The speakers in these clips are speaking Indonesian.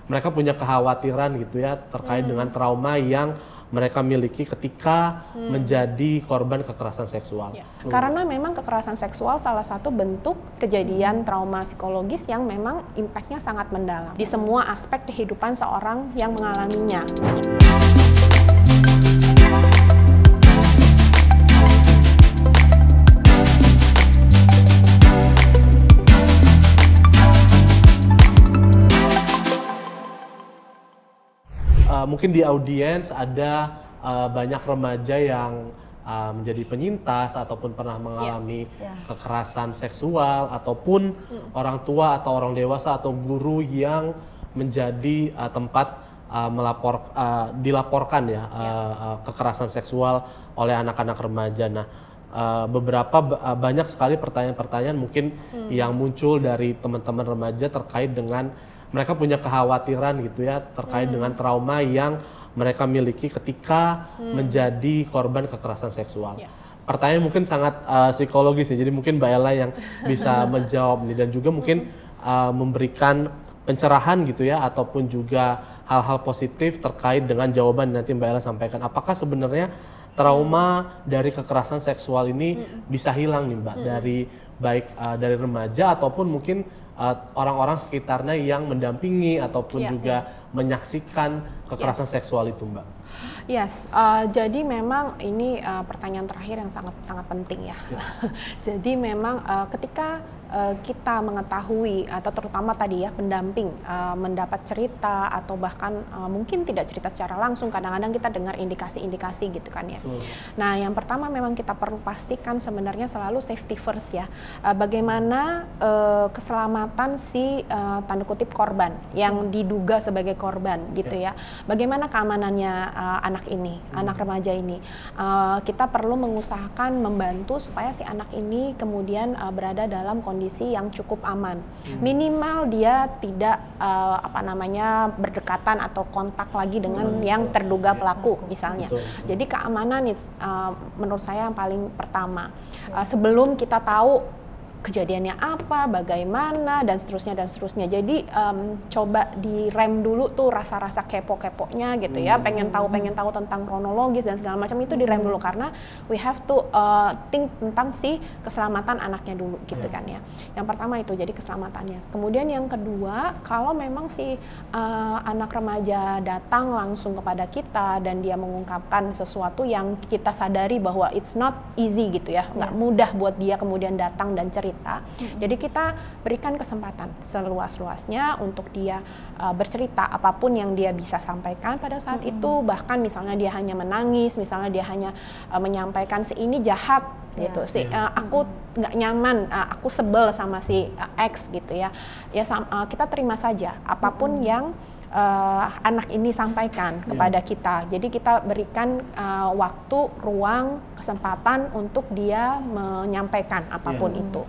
mereka punya kekhawatiran gitu ya terkait dengan trauma yang mereka miliki ketika menjadi korban kekerasan seksual. Ya. Karena memang kekerasan seksual salah satu bentuk kejadian trauma psikologis yang memang impactnya sangat mendalam di semua aspek kehidupan seorang yang mengalaminya. Mungkin di audiens ada banyak remaja yang menjadi penyintas ataupun pernah mengalami kekerasan seksual, ataupun orang tua atau orang dewasa atau guru yang menjadi tempat dilaporkan ya kekerasan seksual oleh anak-anak remaja. Nah, banyak sekali pertanyaan-pertanyaan mungkin yang muncul dari teman-teman remaja terkait dengan mereka punya kekhawatiran gitu ya terkait dengan trauma yang mereka miliki ketika menjadi korban kekerasan seksual. Pertanyaan mungkin sangat psikologis ya, jadi mungkin Mbak Ella yang bisa menjawab nih dan juga mungkin memberikan pencerahan gitu ya ataupun juga hal-hal positif terkait dengan jawaban nanti Mbak Ella sampaikan. Apakah sebenarnya trauma dari kekerasan seksual ini bisa hilang nih Mbak dari remaja ataupun mungkin orang-orang sekitarnya yang mendampingi ataupun juga menyaksikan kekerasan seksual itu, Mbak? Yes, jadi memang ini pertanyaan terakhir yang sangat penting ya. Jadi memang ketika kita mengetahui atau terutama tadi ya pendamping mendapat cerita atau bahkan mungkin tidak cerita secara langsung, kadang-kadang kita dengar indikasi-indikasi gitu kan ya. Nah, yang pertama memang kita perlu pastikan sebenarnya selalu safety first ya. Bagaimana keselamatan si tanda kutip korban yang diduga sebagai korban gitu ya. Bagaimana keamanannya anak ini, anak remaja ini. Kita perlu mengusahakan membantu supaya si anak ini kemudian berada dalam kondisi yang cukup aman. Minimal dia tidak berdekatan atau kontak lagi dengan yang terduga pelaku misalnya. Jadi keamanan menurut saya yang paling pertama. Sebelum kita tahu kejadiannya apa, bagaimana, dan seterusnya. Jadi coba direm dulu tuh rasa-rasa kepo-keponya gitu ya, pengen tahu tentang kronologis dan segala macam itu direm dulu karena we have to think tentang si keselamatan anaknya dulu gitu kan ya. Yang pertama itu jadi keselamatannya. Kemudian yang kedua, kalau memang si anak remaja datang langsung kepada kita dan dia mengungkapkan sesuatu yang kita sadari bahwa it's not easy gitu ya, nggak mudah buat dia kemudian datang dan cerita. Jadi kita berikan kesempatan seluas-luasnya untuk dia bercerita apapun yang dia bisa sampaikan pada saat itu, bahkan misalnya dia hanya menangis, misalnya dia hanya menyampaikan si ini jahat gitu, aku nggak nyaman, aku sebel sama si X gitu ya. Kita terima saja apapun yang anak ini sampaikan kepada kita. Jadi kita berikan waktu, ruang, kesempatan untuk dia menyampaikan apapun itu.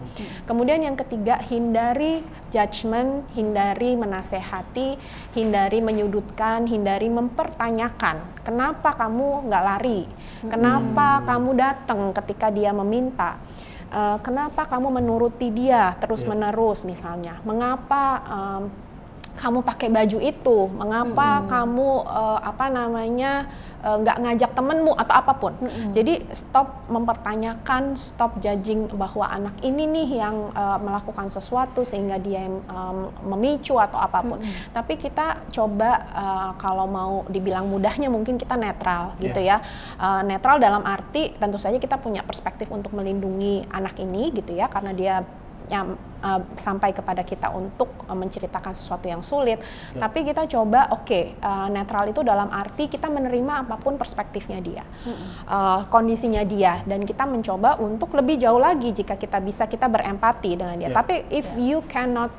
Kemudian yang ketiga, hindari judgement, hindari menasehati, hindari menyudutkan, hindari mempertanyakan. Kenapa kamu nggak lari? Kenapa kamu datang ketika dia meminta? Kenapa kamu menuruti dia terus-menerus misalnya? Mengapa kamu pakai baju itu, mengapa kamu nggak ngajak temenmu atau apapun. Jadi stop mempertanyakan, stop judging bahwa anak ini nih yang melakukan sesuatu sehingga dia memicu atau apapun. Tapi kita coba kalau mau dibilang mudahnya mungkin kita netral gitu ya. Netral dalam arti tentu saja kita punya perspektif untuk melindungi anak ini gitu ya, karena dia sampai kepada kita untuk menceritakan sesuatu yang sulit, tapi kita coba netral itu dalam arti kita menerima apapun perspektifnya dia, kondisinya dia, dan kita mencoba untuk lebih jauh lagi jika kita bisa kita berempati dengan dia. Tapi if you cannot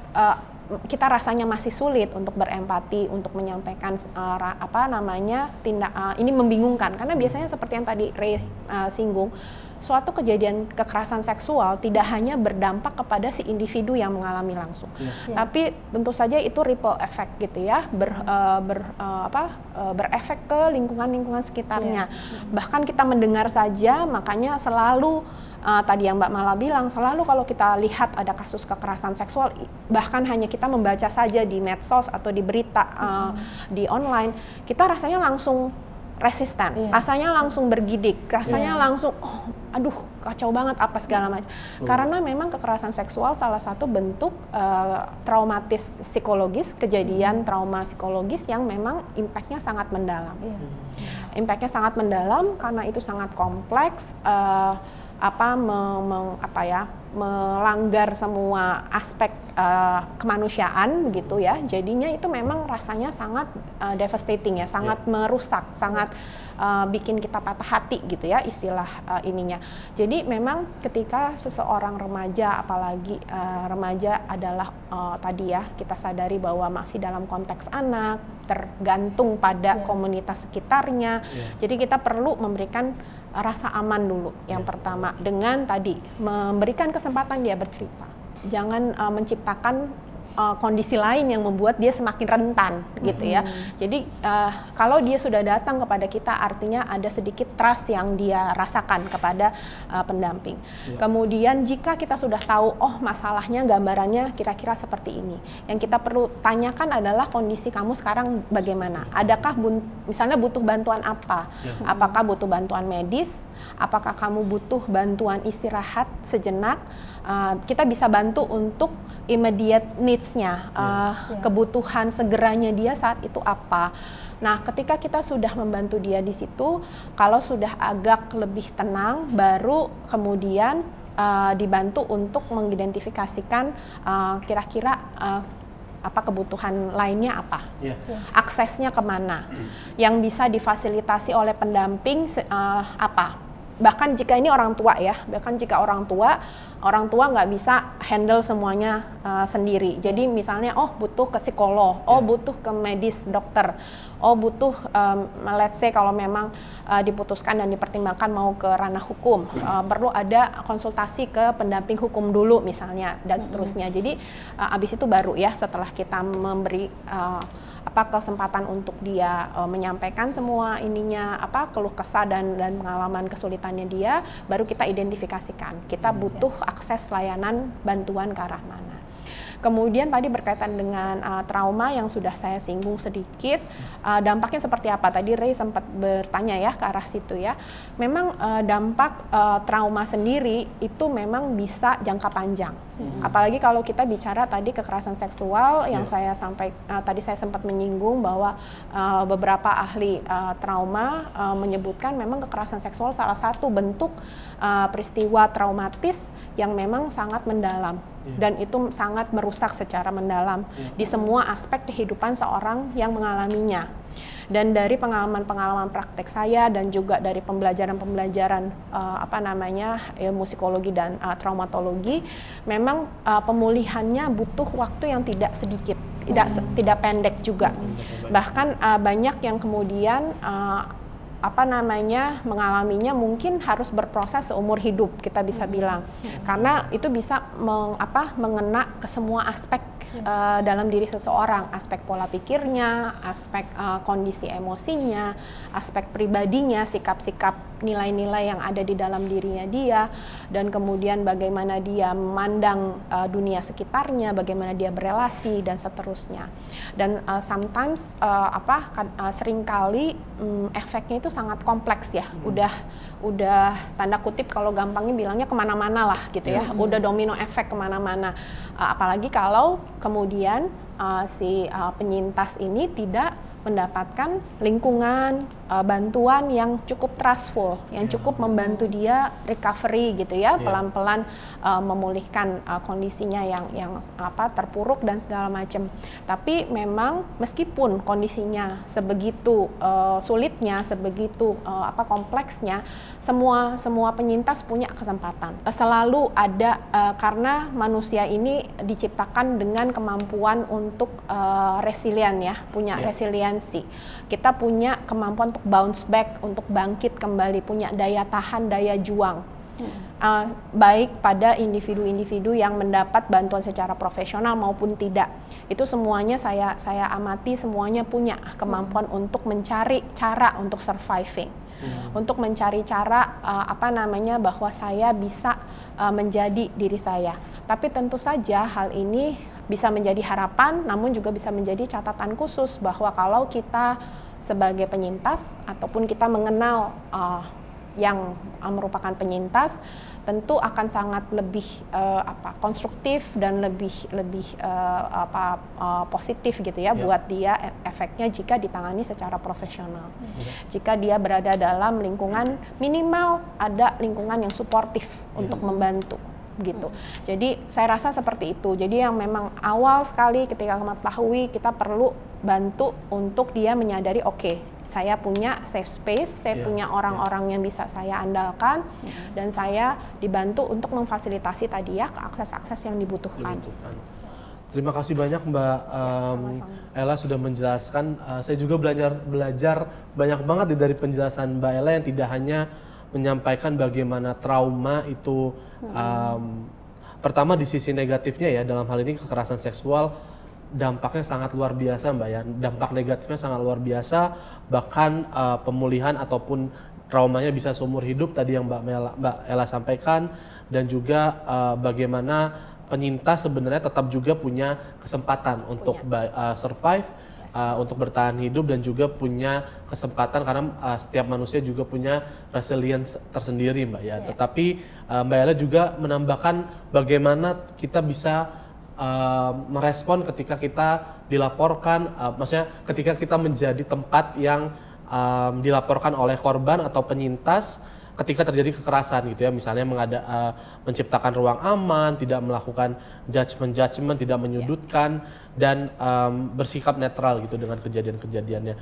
kita rasanya masih sulit untuk berempati, untuk menyampaikan ini membingungkan karena biasanya seperti yang tadi Ray singgung, suatu kejadian kekerasan seksual tidak hanya berdampak kepada si individu yang mengalami langsung, tapi tentu saja itu ripple effect gitu ya, berefek ke lingkungan sekitarnya. Bahkan kita mendengar saja, makanya selalu tadi yang Mbak Mala bilang, selalu kalau kita lihat ada kasus kekerasan seksual, bahkan hanya kita membaca saja di medsos atau di berita di online, kita rasanya langsung resisten, rasanya langsung bergidik, rasanya langsung aduh kacau banget apa segala macam. Karena memang kekerasan seksual salah satu bentuk traumatis psikologis, kejadian trauma psikologis yang memang impactnya sangat mendalam. Impactnya sangat mendalam karena itu sangat kompleks, melanggar semua aspek kemanusiaan begitu ya. Jadinya itu memang rasanya sangat devastating ya, sangat merusak, sangat bikin kita patah hati gitu ya istilah ininya. Jadi memang ketika seseorang remaja, apalagi remaja adalah tadi ya kita sadari bahwa masih dalam konteks anak, tergantung pada komunitas sekitarnya. Jadi kita perlu memberikan rasa aman dulu yang pertama, dengan tadi memberikan kesempatan dia bercerita. Jangan menciptakan kondisi lain yang membuat dia semakin rentan gitu ya. Jadi kalau dia sudah datang kepada kita, artinya ada sedikit trust yang dia rasakan kepada pendamping. Kemudian jika kita sudah tahu, oh masalahnya gambarannya kira-kira seperti ini, yang kita perlu tanyakan adalah kondisi kamu sekarang bagaimana? Adakah misalnya butuh bantuan apa? Apakah butuh bantuan medis? Apakah kamu butuh bantuan istirahat sejenak? Kita bisa bantu untuk immediate needs-nya, kebutuhan segeranya dia saat itu apa. Nah, ketika kita sudah membantu dia di situ, kalau sudah agak lebih tenang, baru kemudian dibantu untuk mengidentifikasikan kira-kira apa kebutuhan lainnya apa, aksesnya kemana, yang bisa difasilitasi oleh pendamping apa. Bahkan jika ini orang tua ya, bahkan jika orang tua nggak bisa handle semuanya sendiri. Jadi misalnya, oh butuh ke psikolog, oh butuh ke medis, dokter, oh butuh, let's say kalau memang diputuskan dan dipertimbangkan mau ke ranah hukum, perlu ada konsultasi ke pendamping hukum dulu misalnya, dan seterusnya. Jadi abis itu baru ya, setelah kita memberi kesempatan untuk dia menyampaikan semua ininya, keluh kesah dan pengalaman kesulitannya dia, baru kita identifikasikan kita butuh akses layanan bantuan ke arah mana. Kemudian tadi berkaitan dengan trauma yang sudah saya singgung sedikit, dampaknya seperti apa? Tadi Ray sempat bertanya ya ke arah situ ya. Memang dampak trauma sendiri itu memang bisa jangka panjang. Apalagi kalau kita bicara tadi kekerasan seksual yang saya tadi saya sempat menyinggung bahwa beberapa ahli trauma menyebutkan memang kekerasan seksual salah satu bentuk peristiwa traumatis yang memang sangat mendalam dan itu sangat merusak secara mendalam di semua aspek kehidupan seorang yang mengalaminya. Dan dari pengalaman-pengalaman praktek saya dan juga dari pembelajaran ilmu psikologi dan traumatologi, memang pemulihannya butuh waktu yang tidak sedikit, tidak pendek juga. Bahkan banyak yang kemudian mengalaminya mungkin harus berproses seumur hidup, kita bisa bilang, karena itu bisa mengena ke semua aspek dalam diri seseorang, aspek pola pikirnya, aspek kondisi emosinya, aspek pribadinya, sikap-sikap, nilai-nilai yang ada di dalam dirinya dia, dan kemudian bagaimana dia memandang dunia sekitarnya, bagaimana dia berelasi dan seterusnya. Dan sometimes seringkali efeknya itu sangat kompleks ya, udah tanda kutip kalau gampangnya bilangnya kemana-mana lah gitu ya, udah domino efek kemana-mana. Apalagi kalau kemudian si penyintas ini tidak mendapatkan lingkungan bantuan yang cukup trustful, yang cukup membantu dia recovery gitu ya, pelan-pelan memulihkan kondisinya yang terpuruk dan segala macam. Tapi memang meskipun kondisinya sebegitu sulitnya, sebegitu kompleksnya, semua penyintas punya kesempatan. Selalu ada karena manusia ini diciptakan dengan kemampuan untuk resilient ya, punya resiliensi. Kita punya kemampuan untuk bounce back, untuk bangkit kembali, punya daya tahan, daya juang. baik pada individu-individu yang mendapat bantuan secara profesional maupun tidak. Itu semuanya saya amati, semuanya punya kemampuan untuk mencari cara untuk surviving, untuk mencari cara bahwa saya bisa menjadi diri saya. Tapi tentu saja hal ini bisa menjadi harapan, namun juga bisa menjadi catatan khusus bahwa kalau kita sebagai penyintas ataupun kita mengenal yang merupakan penyintas, tentu akan sangat lebih konstruktif dan lebih positif gitu ya buat dia efeknya jika ditangani secara profesional. Jika dia berada dalam lingkungan, minimal ada lingkungan yang suportif untuk membantu gitu. Jadi saya rasa seperti itu. Jadi yang memang awal sekali ketika mengetahui, kita perlu bantu untuk dia menyadari, oke, saya punya safe space, saya punya orang-orang yang bisa saya andalkan, dan saya dibantu untuk memfasilitasi tadi ya ke akses-akses yang dibutuhkan. Terima kasih banyak Mbak Ella sudah menjelaskan. Saya juga belajar banyak banget dari penjelasan Mbak Ella yang tidak hanya menyampaikan bagaimana trauma itu pertama di sisi negatifnya ya, dalam hal ini kekerasan seksual dampaknya sangat luar biasa Mbak ya, dampak negatifnya sangat luar biasa, bahkan pemulihan ataupun traumanya bisa seumur hidup tadi yang Mbak Ella sampaikan, dan juga bagaimana penyintas sebenarnya tetap juga punya kesempatan untuk survive, untuk bertahan hidup, dan juga punya kesempatan karena setiap manusia juga punya resilience tersendiri Mbak ya. Tetapi Mbak Ella juga menambahkan bagaimana kita bisa merespon ketika kita dilaporkan, maksudnya ketika kita menjadi tempat yang dilaporkan oleh korban atau penyintas ketika terjadi kekerasan gitu ya, misalnya menciptakan ruang aman, tidak melakukan judgement, tidak menyudutkan, dan bersikap netral gitu dengan kejadian-kejadiannya.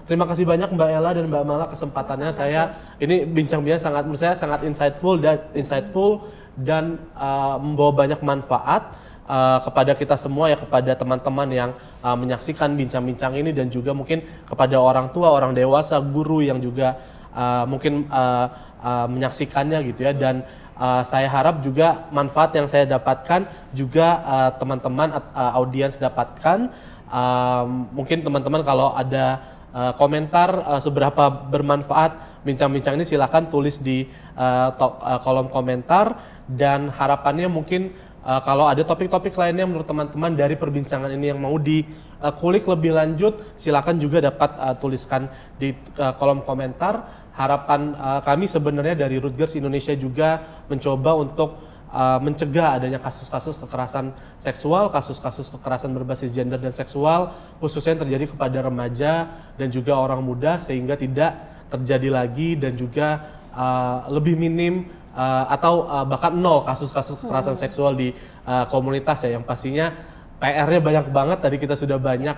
Terima kasih banyak Mbak Ella dan Mbak Mala kesempatannya. Ini bincang-bincang menurut saya sangat insightful dan membawa banyak manfaat kepada kita semua ya, kepada teman-teman yang menyaksikan bincang-bincang ini, dan juga mungkin kepada orang tua, orang dewasa, guru yang juga mungkin menyaksikannya gitu ya. Dan saya harap juga manfaat yang saya dapatkan juga teman-teman audiens dapatkan. Mungkin teman-teman kalau ada komentar seberapa bermanfaat bincang-bincang ini, silakan tulis di kolom komentar, dan harapannya mungkin kalau ada topik-topik lainnya menurut teman-teman dari perbincangan ini yang mau dikulik lebih lanjut, silakan juga dapat tuliskan di kolom komentar. Harapan kami sebenarnya dari Rutgers Indonesia juga mencoba untuk mencegah adanya kasus-kasus kekerasan seksual, kasus-kasus kekerasan berbasis gender dan seksual, khususnya yang terjadi kepada remaja dan juga orang muda, sehingga tidak terjadi lagi, dan juga lebih minim atau bahkan nol kasus-kasus kekerasan seksual di komunitas ya, yang pastinya PR-nya banyak banget. Tadi kita sudah banyak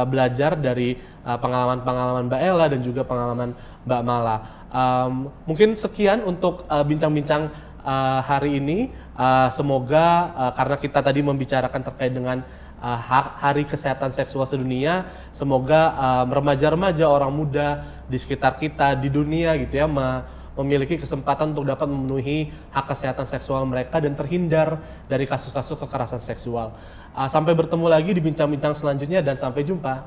belajar dari pengalaman-pengalaman Mbak Ella dan juga pengalaman Mbak Mala. Mungkin sekian untuk bincang-bincang hari ini. Semoga karena kita tadi membicarakan terkait dengan Hari Kesehatan Seksual Sedunia, semoga remaja-remaja, orang muda di sekitar kita di dunia gitu ya memiliki kesempatan untuk dapat memenuhi hak kesehatan seksual mereka dan terhindar dari kasus-kasus kekerasan seksual. Sampai bertemu lagi di bincang-bincang selanjutnya, dan sampai jumpa.